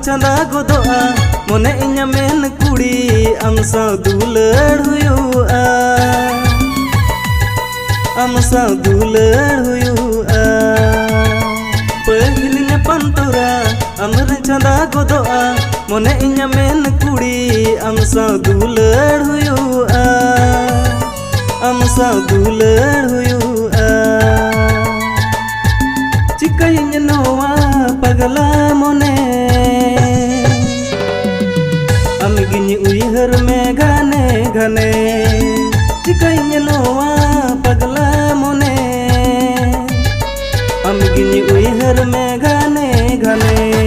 चंदा गोदोआ मोने इन्या मेन कुड़ी आम साव दुलड़ हुयुआ आम साव दुलड़ हुयुआ पहिल ᱧᱟᱯᱟᱢ तोरा आमरे चंदा गोदोआ मोने इन्या मेन कुड़ी आम साव दुलड़ हुयुआ आम साव दुलड़ हुयुआ चिकाइñ नोवा पगला मोने आमगिñ उयहर में घने घने चिकाइñ नोवा पगला मोने आमगिñ उयहर में घने घने।